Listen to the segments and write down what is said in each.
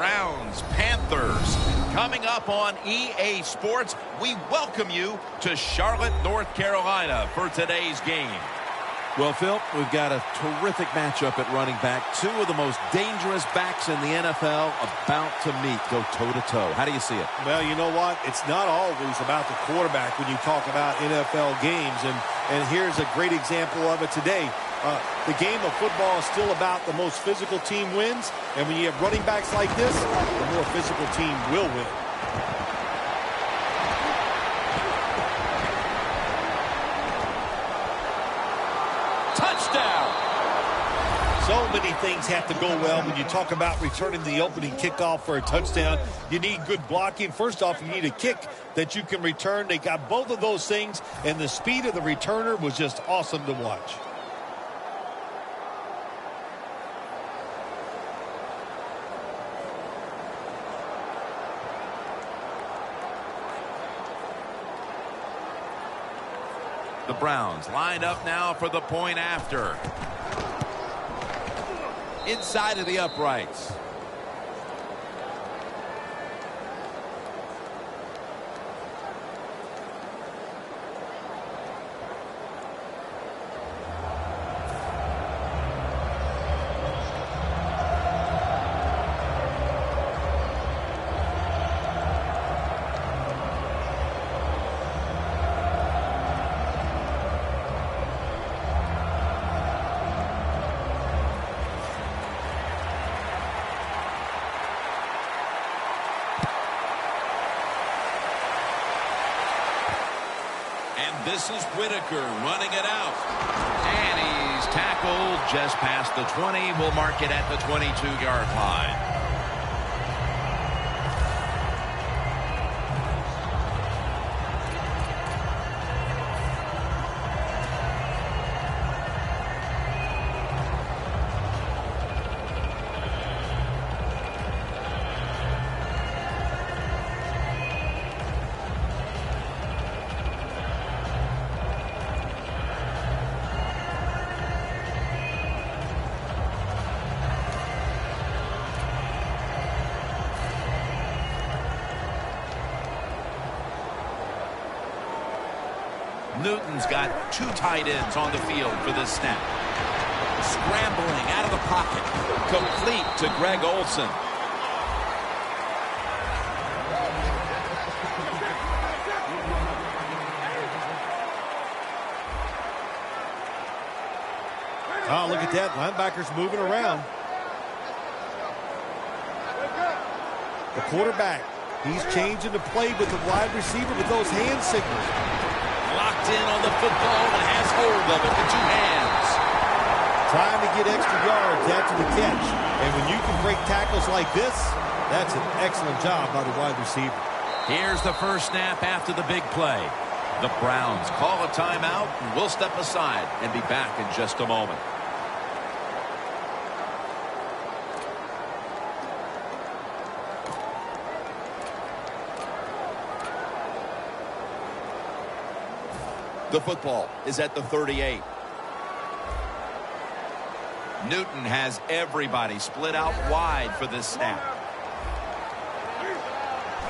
Browns, Panthers. Coming up on EA Sports, we welcome you to Charlotte, North Carolina for today's game. Well, Phil, we've got a terrific matchup at running back. Two of the most dangerous backs in the NFL about to meet, go toe-to-toe. How do you see it? Well, you know what? It's not always about the quarterback when you talk about NFL games, and here's a great example of it today. The game of football is still about the most physical team wins, and when you have running backs like this, the more physical team will win. Touchdown! So many things have to go well when you talk about returning the opening kickoff for a touchdown. You need good blocking. First off, you need a kick that you can return. They got both of those things, and the speed of the returner was just awesome to watch. The Browns line up now for the point after. Inside of the uprights. This is Whitaker running it out. And he's tackled just past the 20. We'll mark it at the 22-yard line. Newton's got two tight ends on the field for this snap. Scrambling out of the pocket. Complete to Greg Olsen. Oh, look at that. Linebacker's moving around. The quarterback, he's changing the play with the wide receiver with those hand signals. Locked in on the football and has hold of it with two hands. Trying to get extra yards after the catch. And when you can break tackles like this, that's an excellent job by the wide receiver. Here's the first snap after the big play. The Browns call a timeout, and we'll step aside and be back in just a moment. The football is at the 38. Newton has everybody split out wide for this snap.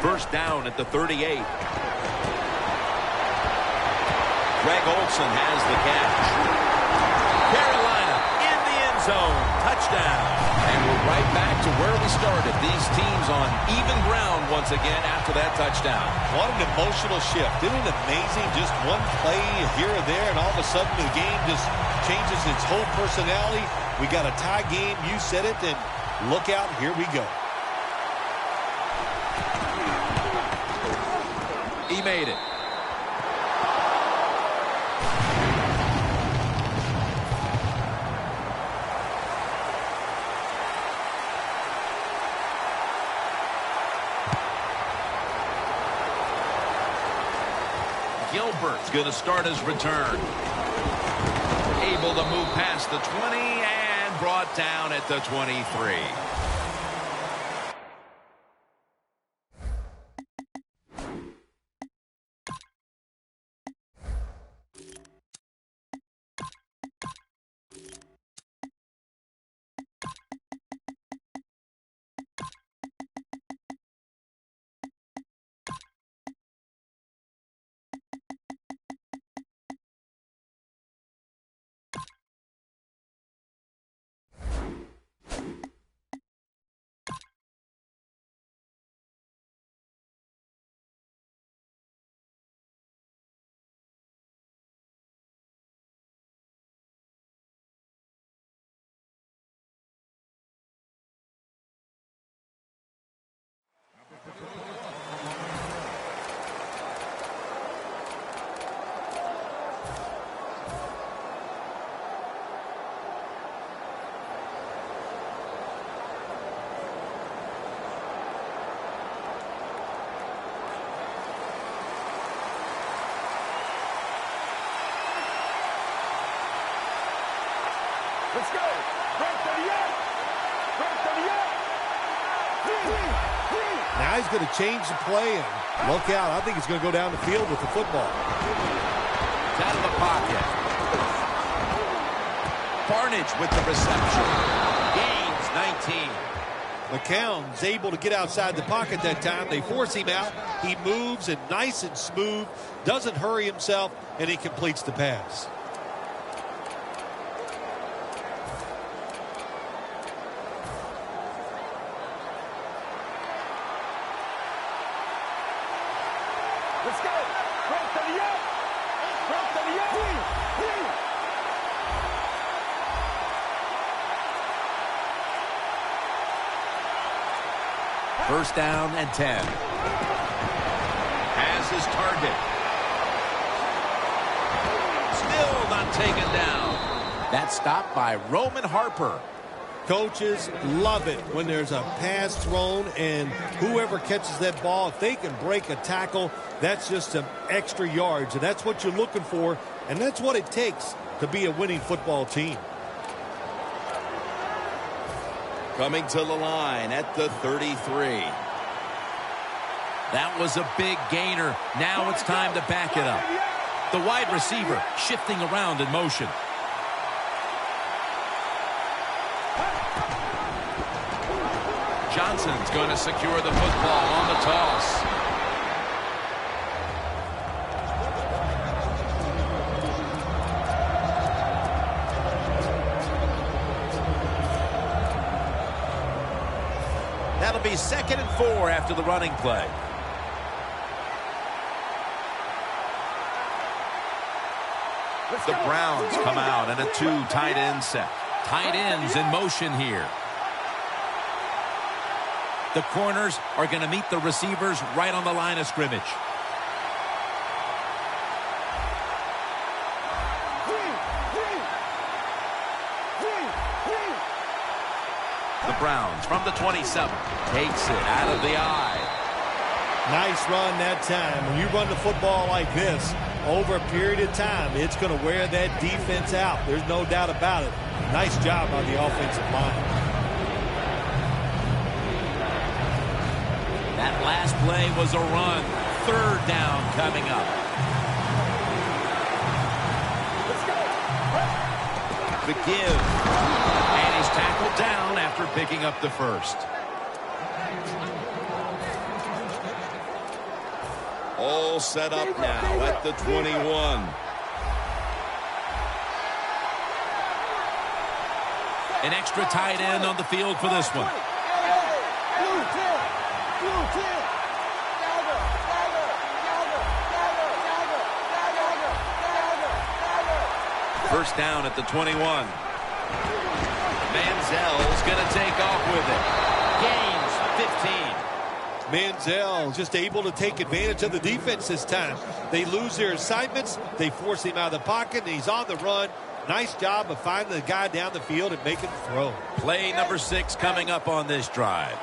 First down at the 38. Greg Olsen has the catch. Carolina in the end zone. Touchdown. And we're right back to where we started. These teams on even ground once again after that touchdown. What an emotional shift. Isn't it amazing? Just one play here or there, and all of a sudden the game just changes its whole personality. We got a tie game. You said it, and look out. Here we go. He made it. Gilbert's going to start his return. Able to move past the 20 and brought down at the 23. Let's go. Break 38. Break 38. Now he's going to change the play, and look out. I think he's going to go down the field with the football. Out of the pocket. Barnage with the reception. Gains 19. McCown's able to get outside the pocket that time. They force him out. He moves and nice and smooth, doesn't hurry himself, and he completes the pass. Let's go. Break 38. Break 38. First down and 10. Has his target. Still not taken down. That's stopped by Roman Harper. Coaches love it when there's a pass thrown, and whoever catches that ball, if they can break a tackle, that's just some extra yards, and that's what you're looking for, and that's what it takes to be a winning football team. Coming to the line at the 33. That was a big gainer. Now it's time to back it up. The wide receiver shifting around in motion. Johnson's going to secure the football on the toss. That'll be 2nd and 4 after the running play. The Browns come out in a 2 tight end set. Tight ends in motion here. The corners are going to meet the receivers right on the line of scrimmage. The Browns from the 27 takes it out of the eye. Nice run that time. When you run the football like this, over a period of time, it's going to wear that defense out. There's no doubt about it. Nice job by the offensive line. That last play was a run. 3rd down coming up. The give. And he's tackled down after picking up the first. All set up now at the 21. An extra tight end on the field for this one. First down at the 21. Manziel's going to take off with it. Gains 15. Manziel just able to take advantage of the defense this time. They lose their assignments. They force him out of the pocket, and he's on the run. Nice job of finding the guy down the field and making the throw. Play number 6 coming up on this drive.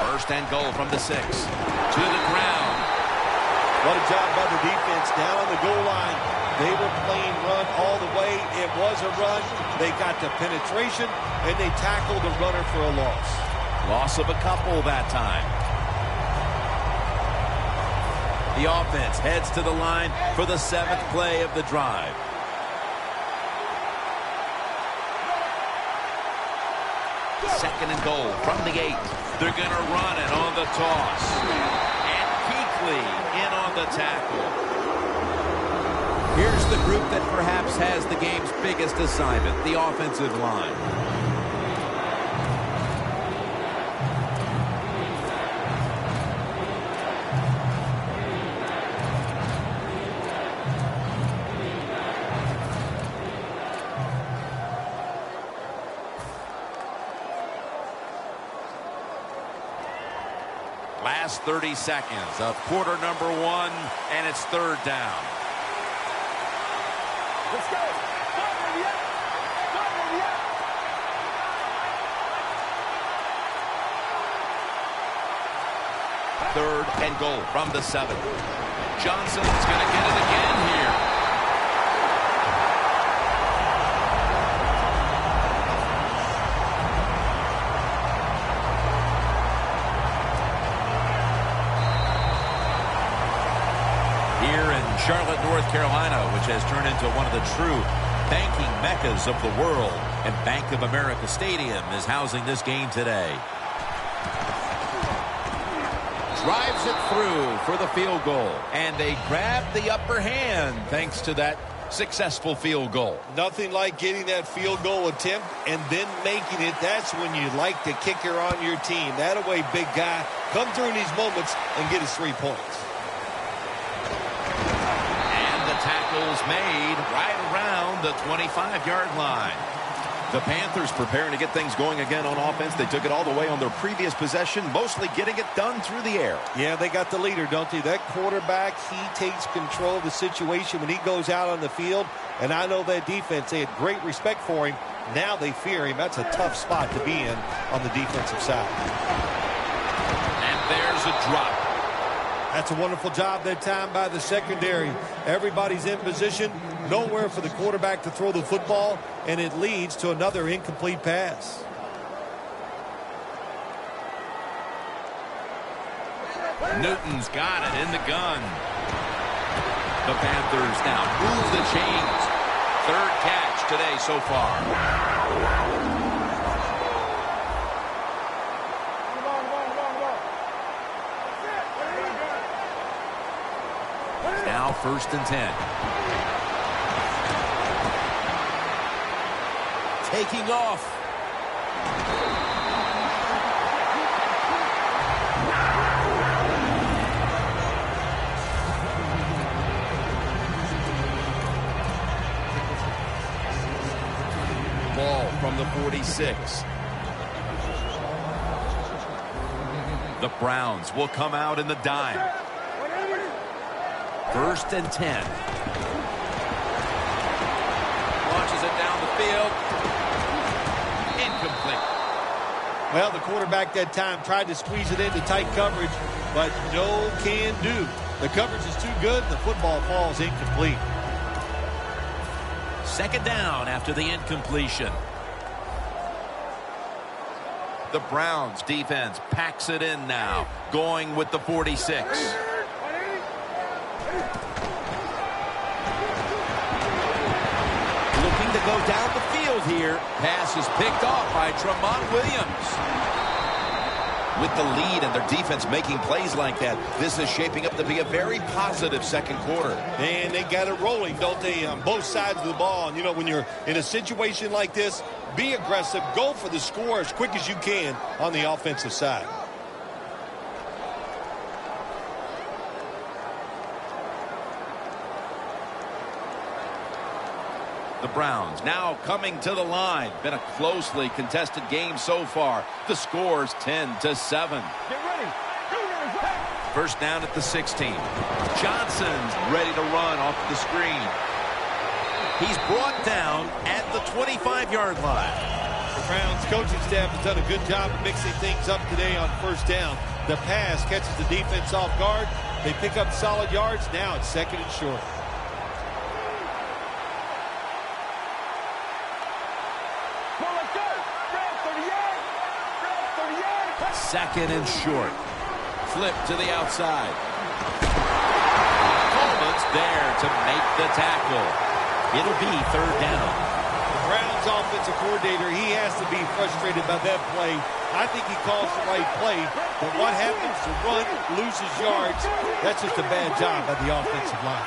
First and goal from the 6. To the ground. What a job by the defense down on the goal line. They were playing run all the way. It was a run. They got the penetration, and they tackled the runner for a loss. Loss of a couple that time. The offense heads to the line for the 7th play of the drive. Second and goal from the 8. They're going to run it on the toss. And Kuechly in on the tackle. Here's the group that perhaps has the game's biggest assignment, the offensive line. Last 30 seconds of quarter number 1, and it's 3rd down. Let's go. Third and goal from the 7. Johnson's going to get it again here. Here in Charlotte, North Carolina, which has turned into one of the true banking meccas of the world, and Bank of America Stadium is housing this game today. Drives it through for the field goal, and they grab the upper hand thanks to that successful field goal. Nothing like getting that field goal attempt and then making it. That's when you like the kicker on your team. That way, big guy, come through in these moments and get his 3 points. And the tackle's made right around the 25-yard line. The Panthers preparing to get things going again on offense. They took it all the way on their previous possession, mostly getting it done through the air. Yeah, they got the leader, don't they? That quarterback, he takes control of the situation when he goes out on the field. And I know that defense, they had great respect for him. Now they fear him. That's a tough spot to be in on the defensive side. And there's a drop. That's a wonderful job that time by the secondary. Everybody's in position. Nowhere for the quarterback to throw the football, and it leads to another incomplete pass. Newton's got it in the gun. The Panthers now move the chains. Third catch today so far. Now 1st and 10. Taking off. Ball from the 46. The Browns will come out in the dime. 1st and 10. Launches it down the field. Incomplete. Well, the quarterback that time tried to squeeze it into tight coverage, but no can do. The coverage is too good, and the football falls incomplete. 2nd down after the incompletion. The Browns defense packs it in now, going with the 46. Looking to go down the field here. Pass is picked off by Tramon Williams. With the lead and their defense making plays like that, this is shaping up to be a very positive second quarter. And they got it rolling, don't they, on both sides of the ball. And, you know, when you're in a situation like this, be aggressive. Go for the score as quick as you can on the offensive side. The Browns now coming to the line. Been a closely contested game so far. The score's 10-7. Get ready. 1st down at the 16. Johnson's ready to run off the screen. He's brought down at the 25-yard line. The Browns coaching staff has done a good job of mixing things up today on 1st down. The pass catches the defense off guard. They pick up solid yards. Now it's 2nd and short. Second and short. Flip to the outside. Coleman's there to make the tackle. It'll be 3rd down. The Browns offensive coordinator, he has to be frustrated by that play. I think he calls the right play, but what happens to run, loses yards, that's just a bad job by the offensive line.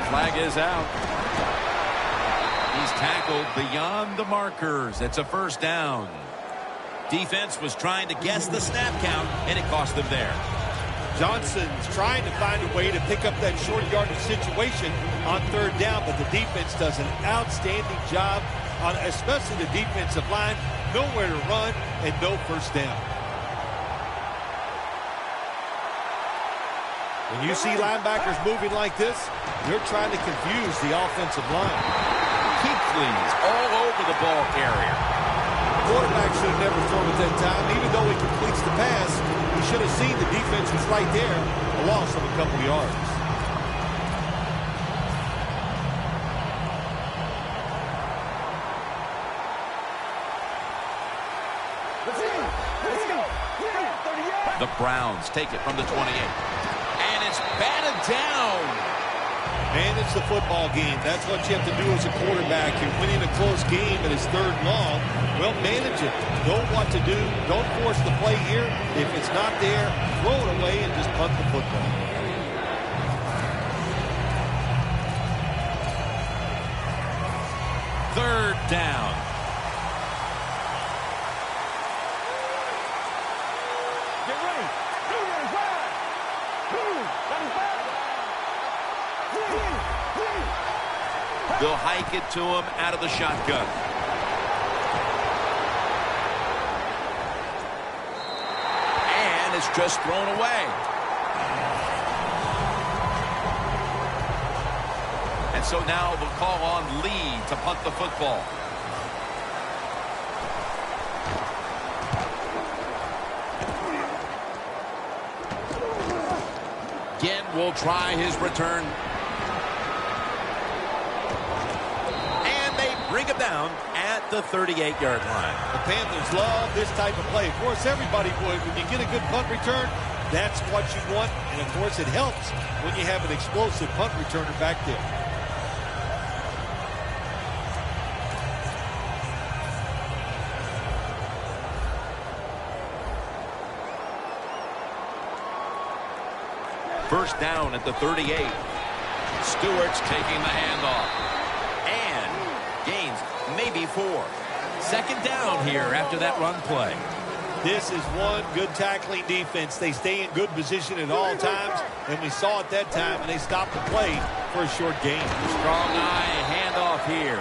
Flag is out. He's tackled beyond the markers. It's a 1st down. Defense was trying to guess the snap count, and it cost them there. Johnson's trying to find a way to pick up that short yardage situation on 3rd down, but the defense does an outstanding job on especially the defensive line. Nowhere to run and no 1st down. When you see linebackers moving like this, they're trying to confuse the offensive line. Keekly's all over the ball carrier. The quarterback should have never thrown at that time. Even though he completes the pass, He should have seen the defense was right there, a loss of a couple yards. The Browns take it from the 28. And it's batted down. Manage the football game. That's what you have to do as a quarterback. You're winning a close game and it's third and long. Well, manage it. Know what to do. Don't force the play here. If it's not there, throw it away and just punt the football. Third down. Get ready. They'll hike it to him out of the shotgun. And it's just thrown away. And so now they'll call on Lee to punt the football. Again, will try his return. And they bring him down at the 38-yard line. The Panthers love this type of play. Of course, everybody would. When you get a good punt return, that's what you want. And, of course, it helps when you have an explosive punt returner back there. First down at the 38. Stewart's taking the handoff. And gains maybe 4. Second down here after that run play. This is one good tackling defense. They stay in good position at all times, and we saw it that time, and they stopped the play for a short gain. Strong eye handoff here.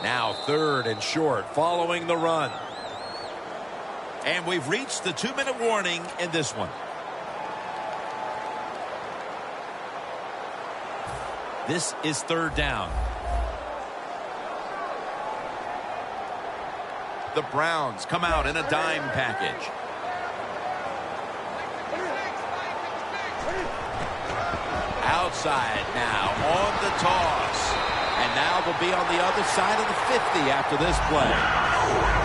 Now third and short following the run. And we've reached the 2-minute warning in this one. This is third down. The Browns come out in a dime package. Outside now on the toss. And now they'll be on the other side of the 50 after this play.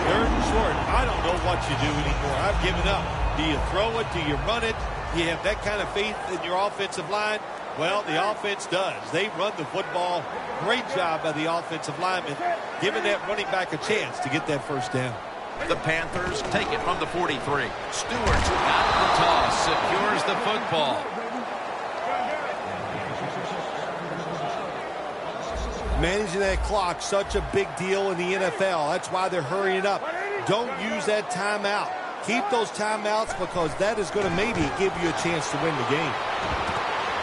Third and short. I don't know what you do anymore. I've given up. Do you throw it? Do you run it? Do you have that kind of faith in your offensive line? Well, the offense does. They run the football. Great job by the offensive lineman, giving that running back a chance to get that first down. The Panthers take it from the 43. Stewart out of the toss, secures the football. Managing that clock, such a big deal in the NFL. That's why they're hurrying up. Don't use that timeout. Keep those timeouts because that is going to maybe give you a chance to win the game.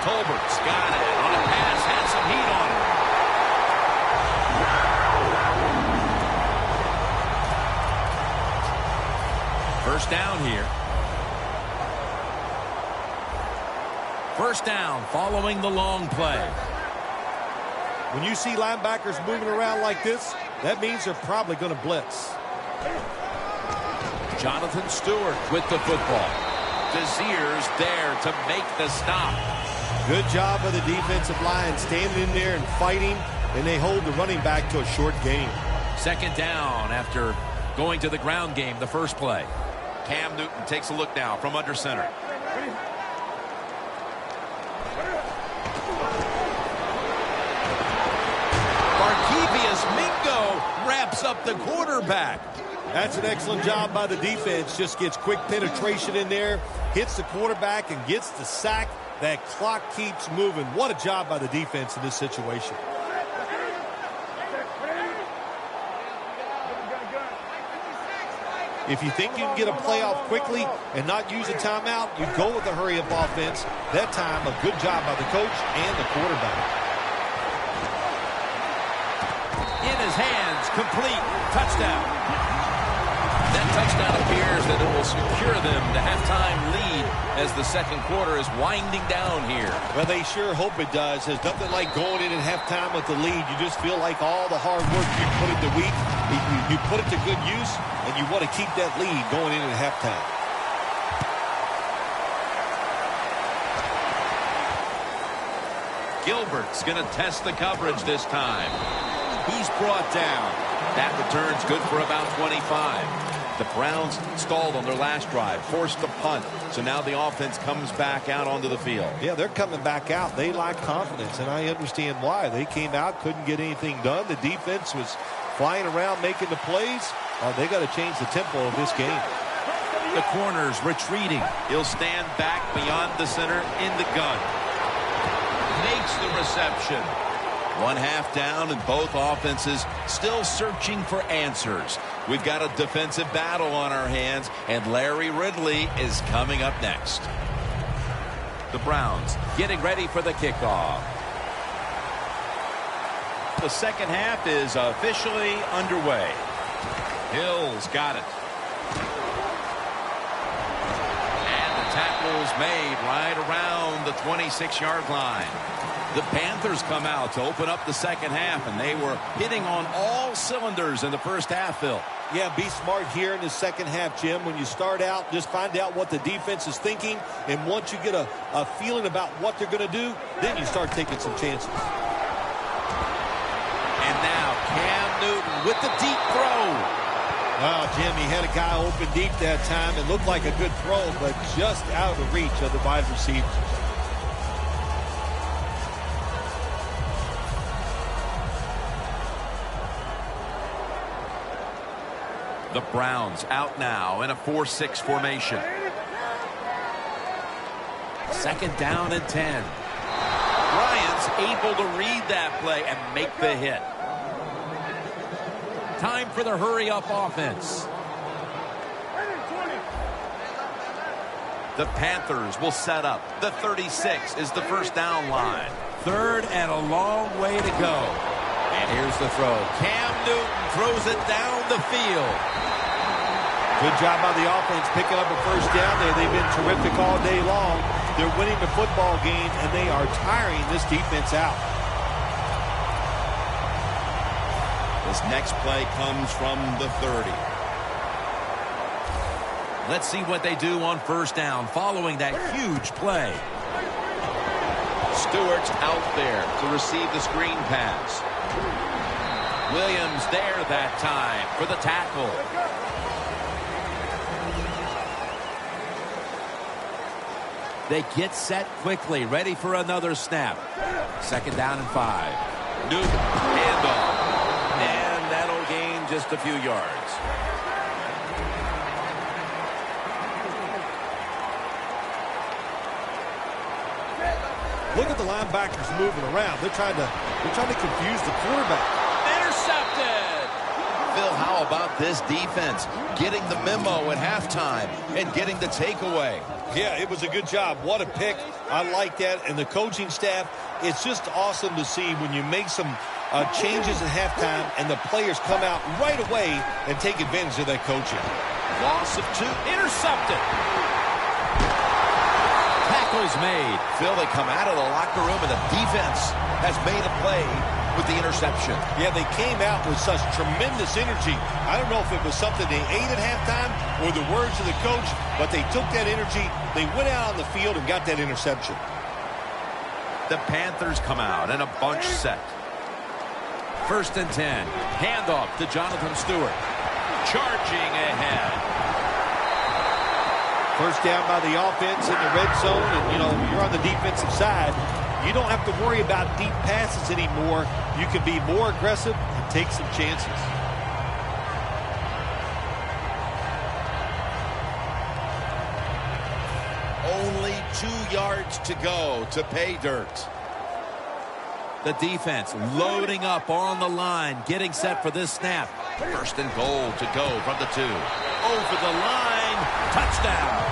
Tolbert's got it on a pass, has some heat on him. First down here. First down following the long play. When you see linebackers moving around like this, that means they're probably going to blitz. Jonathan Stewart with the football. Desir's there to make the stop. Good job of the defensive line standing in there and fighting, and they hold the running back to a short gain. Second down after going to the ground game the first play. Cam Newton takes a look now from under center. Mingo wraps up the quarterback. That's an excellent job by the defense. Just gets quick penetration in there, hits the quarterback, and gets the sack. That clock keeps moving. What a job by the defense in this situation. If you think you can get a playoff quickly and not use a timeout, you go with the hurry-up offense. That time, a good job by the coach and the quarterback. In his hands, complete, touchdown. That touchdown appears that it will secure them the halftime lead as the second quarter is winding down here. Well, they sure hope it does. There's nothing like going in at halftime with the lead. You just feel like all the hard work you put in the week, you put it to good use, and you want to keep that lead going in at halftime. Gilbert's going to test the coverage this time. He's brought down. That return's good for about 25. The Browns stalled on their last drive, forced the punt. So now the offense comes back out onto the field. Yeah, they're coming back out. They lack confidence, and I understand why. They came out, couldn't get anything done. The defense was flying around making the plays. They got to change the tempo of this game. The corner's retreating. He'll stand back beyond the center in the gun. Makes the reception. One half down, and both offenses still searching for answers. We've got a defensive battle on our hands, and Larry Ridley is coming up next. The Browns getting ready for the kickoff. The second half is officially underway. Hill's got it. And the tackle's made right around the 26-yard line. The Panthers come out to open up the second half, and they were hitting on all cylinders in the first half, Phil. Yeah, be smart here in the second half, Jim. When you start out, just find out what the defense is thinking, and once you get a feeling about what they're going to do, then you start taking some chances. And now Cam Newton with the deep throw. Wow, Jim, he had a guy open deep that time. It looked like a good throw, but just out of the reach of the wide receiver. The Browns out now in a 4-6 formation. Second down and 10. Bryant's able to read that play and make the hit. Time for the hurry-up offense. The Panthers will set up. The 36 is the first down line. Third and a long way to go. And here's the throw. Cam Newton throws it down the field. Good job by the offense picking up a first down there. They've been terrific all day long. They're winning the football game, and they are tiring this defense out. This next play comes from the 30. Let's see what they do on first down following that huge play. Stewart's out there to receive the screen pass. Williams there that time for the tackle. They get set quickly, ready for another snap. Second down and 5. Newton, handoff. And that'll gain just a few yards. Look at the linebackers moving around. They're trying to confuse the quarterback. Intercepted! Phil, how about this defense? Getting the memo at halftime and getting the takeaway. Yeah, it was a good job. What a pick. I like that. And the coaching staff, it's just awesome to see when you make some changes at halftime and the players come out right away and take advantage of that coaching. Loss of 2. Intercepted. Tackles made. Phil, they come out of the locker room and the defense has made a play with the interception. Yeah, they came out with such tremendous energy. I don't know if it was something they ate at halftime or the words of the coach, but they took that energy, they went out on the field and got that interception. The Panthers come out in a bunch set. First and 10. Handoff to Jonathan Stewart. Charging ahead. First down by the offense in the red zone, and, you know, you're on the defensive side. You don't have to worry about deep passes anymore. You can be more aggressive and take some chances. Only 2 yards to go to pay dirt. The defense loading up on the line, getting set for this snap. First and goal to go from the 2. Over the line, touchdown.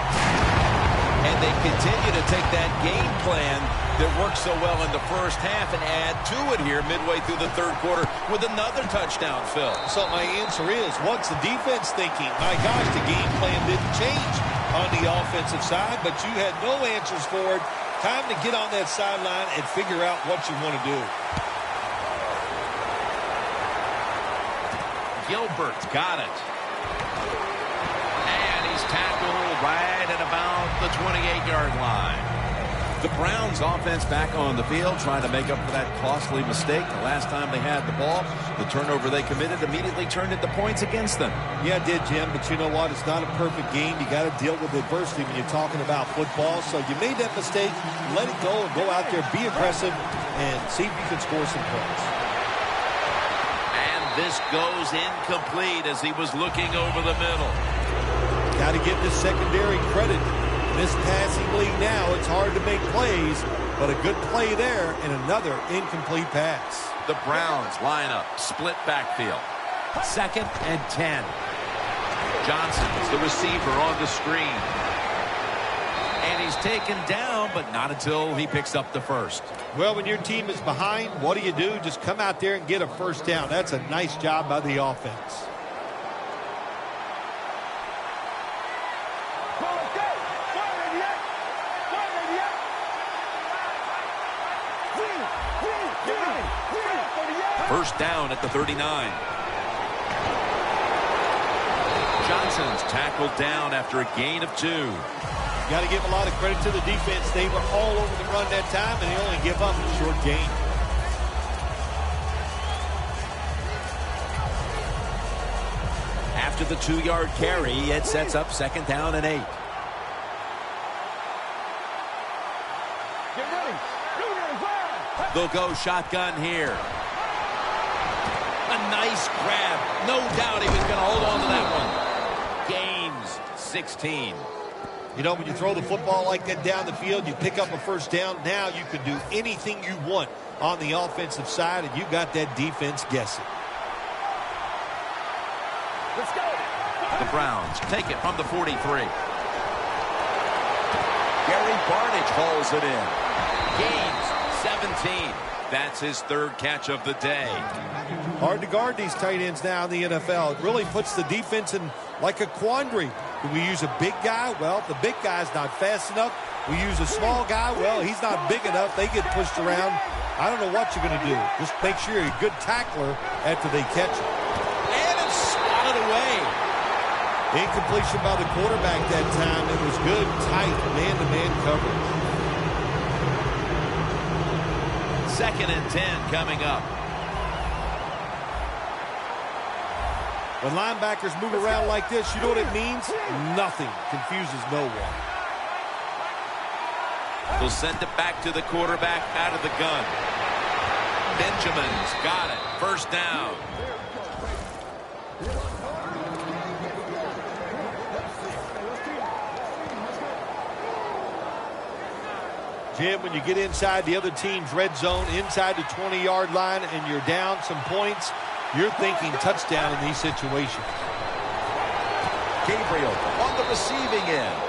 And they continue to take that game plan that worked so well in the first half and add to it here midway through the third quarter with another touchdown, Phil. So my answer is, what's the defense thinking? My gosh, the game plan didn't change on the offensive side, but you had no answers for it. Time to get on that sideline and figure out what you want to do. Gilbert's got it. And he's tackled right at about the 28-yard line. The Browns offense back on the field trying to make up for that costly mistake. The last time they had the ball, the turnover they committed immediately turned into points against them. Yeah, it did, Jim, but you know what? It's not a perfect game. You got to deal with adversity when you're talking about football. So you made that mistake, let it go, and go out there, be aggressive, and see if you can score some points. And this goes incomplete as he was looking over the middle. Got to give this secondary credit. In this passing league now, it's hard to make plays, but a good play there and another incomplete pass. The Browns line up, split backfield. 2nd and 10. Johnson's the receiver on the screen. And he's taken down, but not until he picks up the first. Well, when your team is behind, what do? Just come out there and get a first down. That's a nice job by the offense. First down at the 39. Johnson's tackled down after a gain of 2. Got to give a lot of credit to the defense. They were all over the run that time, and they only give up a short gain. After the 2-yard carry, it sets up 2nd down and 8. Get ready. They'll go shotgun here. A nice grab. No doubt he was going to hold on to that one. Gains 16. You know, when you throw the football like that down the field, you pick up a first down. Now you can do anything you want on the offensive side, and you got that defense guessing. Let's go. The Browns take it from the 43. Gary Barnidge hauls it in. Gains 17. That's his 3rd catch of the day. Hard to guard these tight ends now in the NFL. It really puts the defense in like a quandary. Do we use a big guy? Well, the big guy's not fast enough. We use a small guy. Well, he's not big enough. They get pushed around. I don't know what you're going to do. Just make sure you're a good tackler after they catch it. And it's swatted away. Incompletion by the quarterback that time. It was good, tight, man-to-man coverage. 2nd and 10 coming up. When linebackers move around like this, you know what it means? Nothing confuses no one. They'll send it back to the quarterback out of the gun. Benjamin's got it. First down. Jim, when you get inside the other team's red zone, inside the 20-yard line, and you're down some points, you're thinking touchdown in these situations. Gabriel on the receiving end.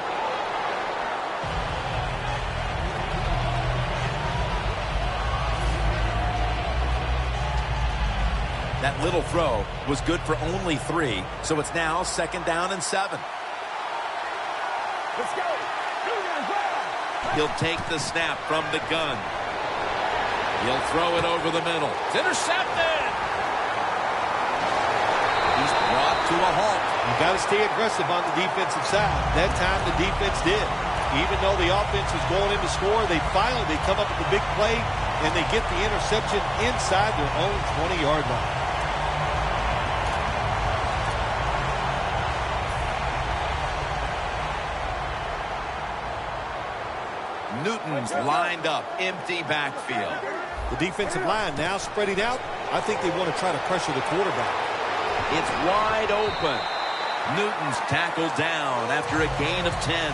That little throw was good for only 3, so it's now 2nd down and 7. Let's go. He'll take the snap from the gun. He'll throw it over the middle. It's intercepted. He's brought to a halt. You got to stay aggressive on the defensive side. That time the defense did. Even though the offense was going in to score, they come up with the big play, and they get the interception inside their own 20-yard line. Newton's lined up, empty backfield. The defensive line now spreading out. I think they want to try to pressure the quarterback. It's wide open. Newton's tackled down after a gain of 10.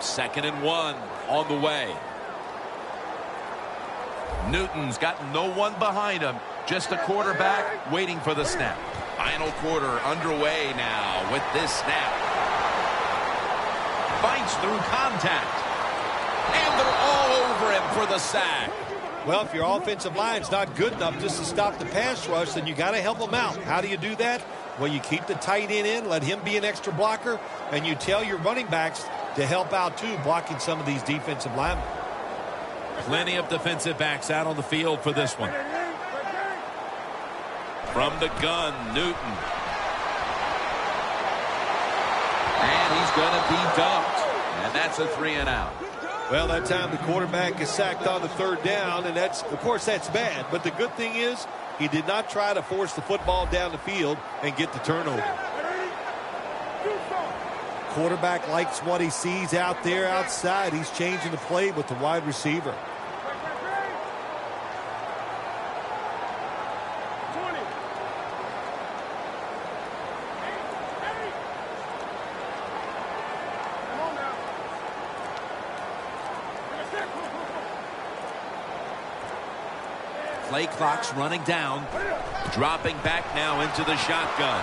Second and 1 on the way. Newton's got no one behind him. Just a quarterback waiting for the snap. Final quarter underway now with this snap. Fights through contact. And they're all over him for the sack. Well, if your offensive line's not good enough just to stop the pass rush, then you got to help them out. How do you do that? Well, you keep the tight end in, let him be an extra blocker, and you tell your running backs to help out, too, blocking some of these defensive linemen. Plenty of defensive backs out on the field for this one. From the gun, Newton. And he's going to be dumped. And that's a 3-and-out. Well, that time the quarterback is sacked on the third down, and that's, of course, that's bad. But the good thing is he did not try to force the football down the field and get the turnover. Quarterback likes what he sees out there outside. He's changing the play with the wide receiver. Play clock's running down. Dropping back now into the shotgun.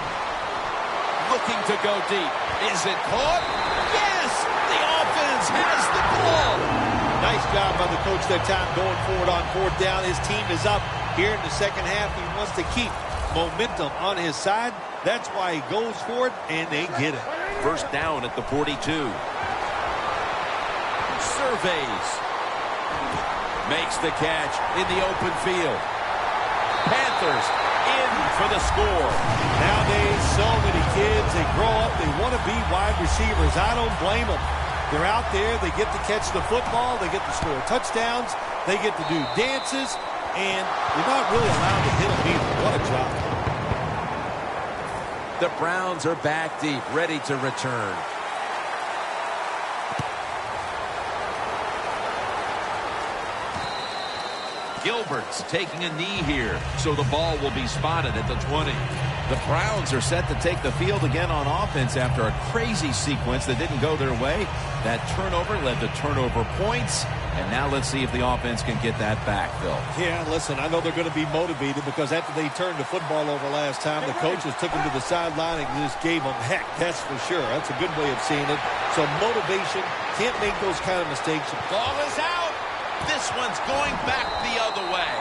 Looking to go deep. Is it caught? Yes! The offense has the ball. Nice job by the coach that time going forward on fourth down. His team is up here in the second half. He wants to keep momentum on his side. That's why he goes for it, and they get it. First down at the 42. Surveys. Makes the catch in the open field. Panthers in for the score. Nowadays, so many kids, they grow up, they want to be wide receivers. I don't blame them. They're out there, they get to catch the football, they get to score touchdowns, they get to do dances, and you're not really allowed to hit them either. What a job. The Browns are back deep, ready to return. Gilbert's taking a knee here, so the ball will be spotted at the 20. The Browns are set to take the field again on offense after a crazy sequence that didn't go their way. That turnover led to turnover points, and now let's see if the offense can get that back, Phil. Yeah, listen, I know they're going to be motivated because after they turned the football over last time, the coaches took them to the sideline and just gave them heck, that's for sure. That's a good way of seeing it. So motivation, can't make those kind of mistakes. Ball is out. This one's going back the other way.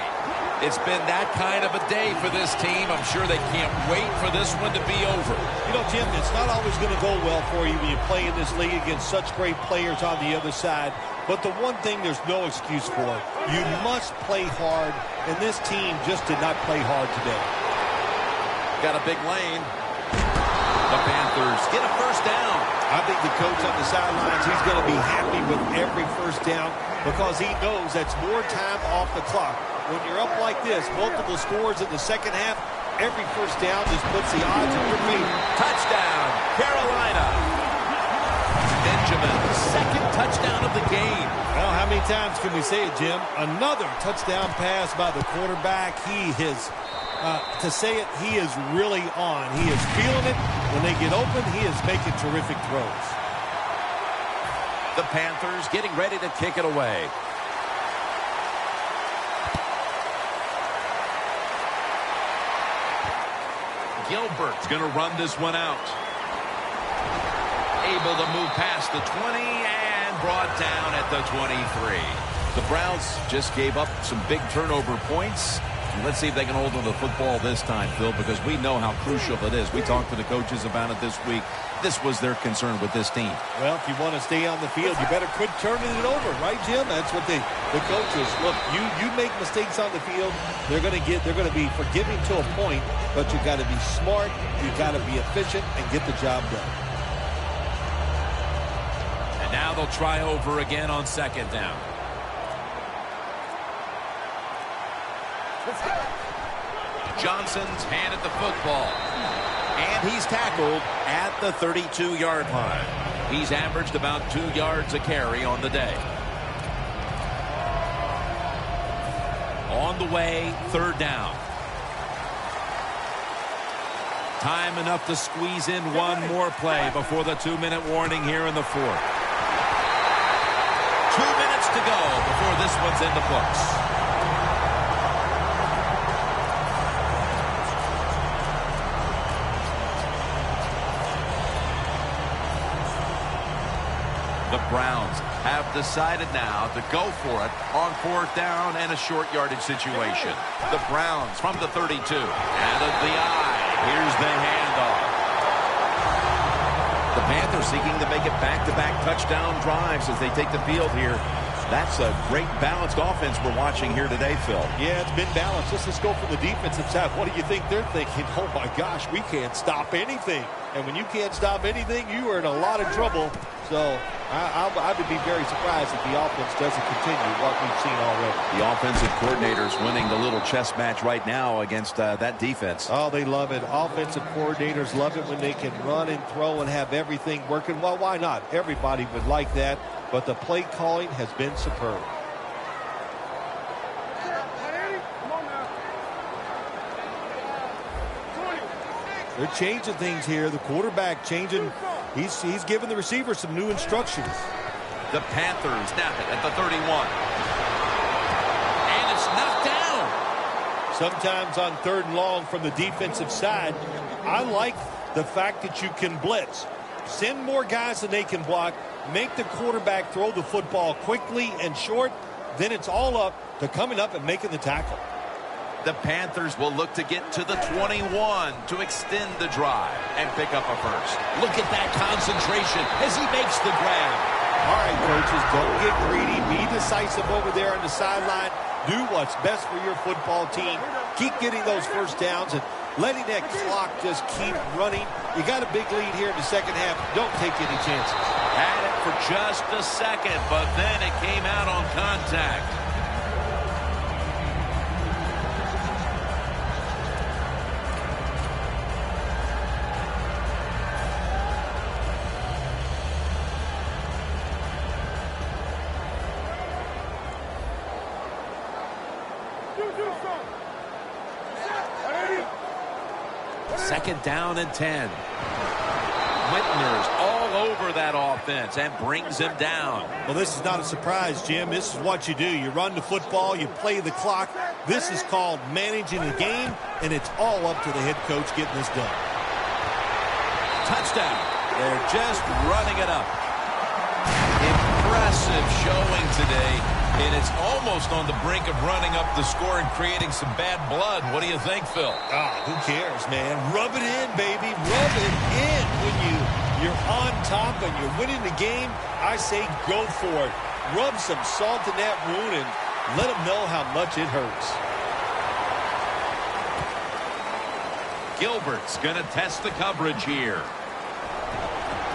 It's been that kind of a day for this team. I'm sure they can't wait for this one to be over. You know, Jim, it's not always going to go well for you when you play in this league against such great players on the other side. But the one thing there's no excuse for, you must play hard, and this team just did not play hard today. Got a big lane. The Panthers get a first down. I think the coach on the sidelines, he's going to be happy with every first down because he knows that's more time off the clock. When you're up like this, multiple scores in the second half, every first down just puts the odds in your favor. Touchdown, Carolina. Benjamin, second touchdown of the game. Well, how many times can we say it, Jim? Another touchdown pass by the quarterback. He is, to say it, he is really on. He is feeling it. When they get open, he is making terrific throws. The Panthers getting ready to kick it away. Gilbert's going to run this one out. Able to move past the 20 and brought down at the 23. The Browns just gave up some big turnover points. And let's see if they can hold on to the football this time, Phil, because we know how crucial it is. We talked to the coaches about it this week. This was their concern with this team. Well, if you want to stay on the field, you better quit turning it over, right, Jim? That's what the coaches look. You make mistakes on the field, they're going to be forgiving to a point, but you got to be smart, you got to be efficient, and get the job done. And now they'll try over again on second down. Johnson's hand at the football. And he's tackled at the 32-yard line. He's averaged about 2 yards a carry on the day. On the way, third down. Time enough to squeeze in one more play before the 2-minute warning here in the fourth. 2 minutes to go before this one's in the books. Browns have decided now to go for it on 4th down and a short yardage situation. The Browns from the 32. Out of the eye. Here's the handoff. The Panthers seeking to make it back-to-back touchdown drives as they take the field here. That's a great balanced offense we're watching here today, Phil. Yeah, it's been balanced. Let's go from the defensive side. What do you think they're thinking? Oh, my gosh, we can't stop anything. And when you can't stop anything, you are in a lot of trouble. So I would be very surprised if the offense doesn't continue what we've seen already. The offensive coordinator's winning the little chess match right now against that defense. Oh, they love it. Offensive coordinators love it when they can run and throw and have everything working. Well, why not? Everybody would like that. But the play calling has been superb. They're changing things here. The quarterback changing. He's giving the receiver some new instructions. The Panthers snap it at the 31. And it's knocked down. Sometimes on 3rd and long from the defensive side, I like the fact that you can blitz. Send more guys than they can block. Make the quarterback throw the football quickly and short. Then it's all up to coming up and making the tackle. The Panthers will look to get to the 21 to extend the drive and pick up a first. Look at that concentration as he makes the grab. All right, coaches, don't get greedy. Be decisive over there on the sideline. Do what's best for your football team. Keep getting those first downs and letting that clock just keep running. You got a big lead here in the second half. Don't take any chances. Had it for just a second, but then it came out on contact. Second down and 10. Whitner's all over that offense and brings him down. Well, this is not a surprise, Jim. This is what you do. You run the football, you play the clock. This is called managing the game, and it's all up to the head coach getting this done. Touchdown. They're just running it up. Impressive showing today, and it's almost on the brink of running up the score and creating some bad blood. What do you think, Phil? Who cares, man? Rub it in, baby. Rub it in. When you're on top and you're winning the game, I say go for it. Rub some salt in that wound and let them know how much it hurts. Gilbert's going to test the coverage here.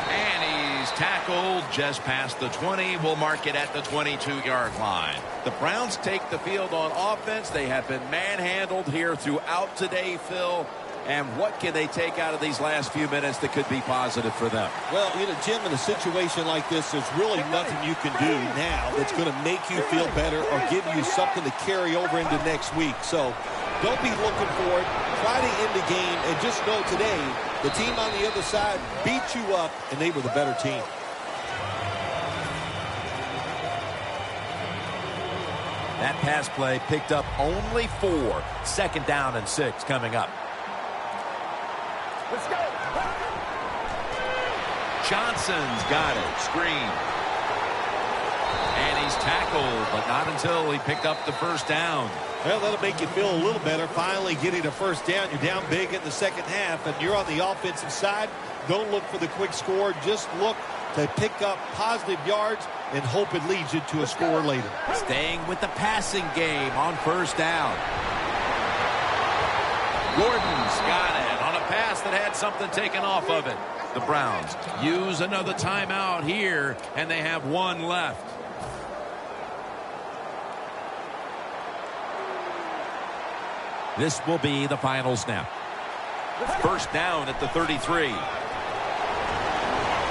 And he's tackled just past the 20. We'll mark it at the 22-yard line. The Browns take the field on offense. They have been manhandled here throughout today, Phil. And what can they take out of these last few minutes that could be positive for them? Well, Jim, in a situation like this, there's really nothing you can do now that's going to make you feel better or give you something to carry over into next week. So don't be looking for it. Try to end the game and just know today the team on the other side beat you up and they were the better team. That pass play picked up only 4. Second down and 6 coming up. Let's go. Johnson's got it. Screen. And he's tackled, but not until he picked up the first down. Well, that'll make you feel a little better. Finally getting a first down. You're down big in the second half, and you're on the offensive side. Don't look for the quick score. Just look to pick up positive yards and hope it leads you to a score later. Staying with the passing game on first down. Gordon's got it on a pass that had something taken off of it. The Browns use another timeout here, and they have one left. This will be the final snap. First down at the 33.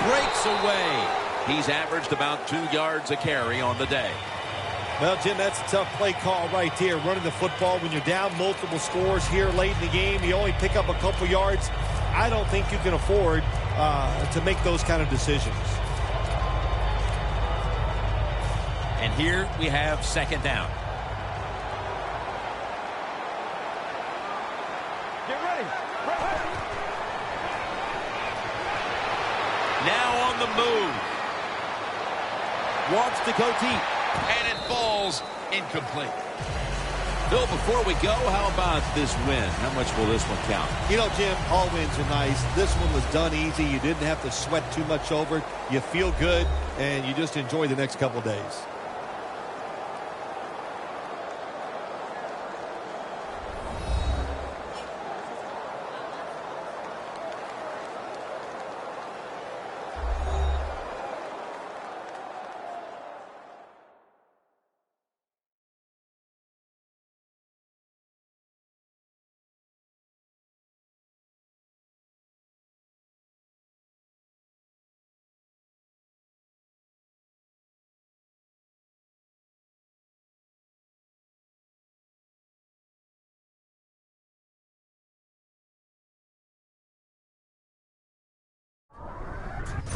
Breaks away. He's averaged about 2 yards a carry on the day. Well, Jim, that's a tough play call right there. Running the football when you're down multiple scores here late in the game. You only pick up a couple yards. I don't think you can afford to make those kind of decisions. And here we have second down. Get ready. Now on the move. wants to go deep. And it falls incomplete. Bill, before we go, how about this win? How much will this one count? You know, Jim, all wins are nice. This one was done easy. You didn't have to sweat too much over it. You feel good, and you just enjoy the next couple days.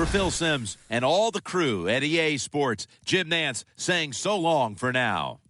For Phil Simms and all the crew at EA Sports, Jim Nantz saying so long for now.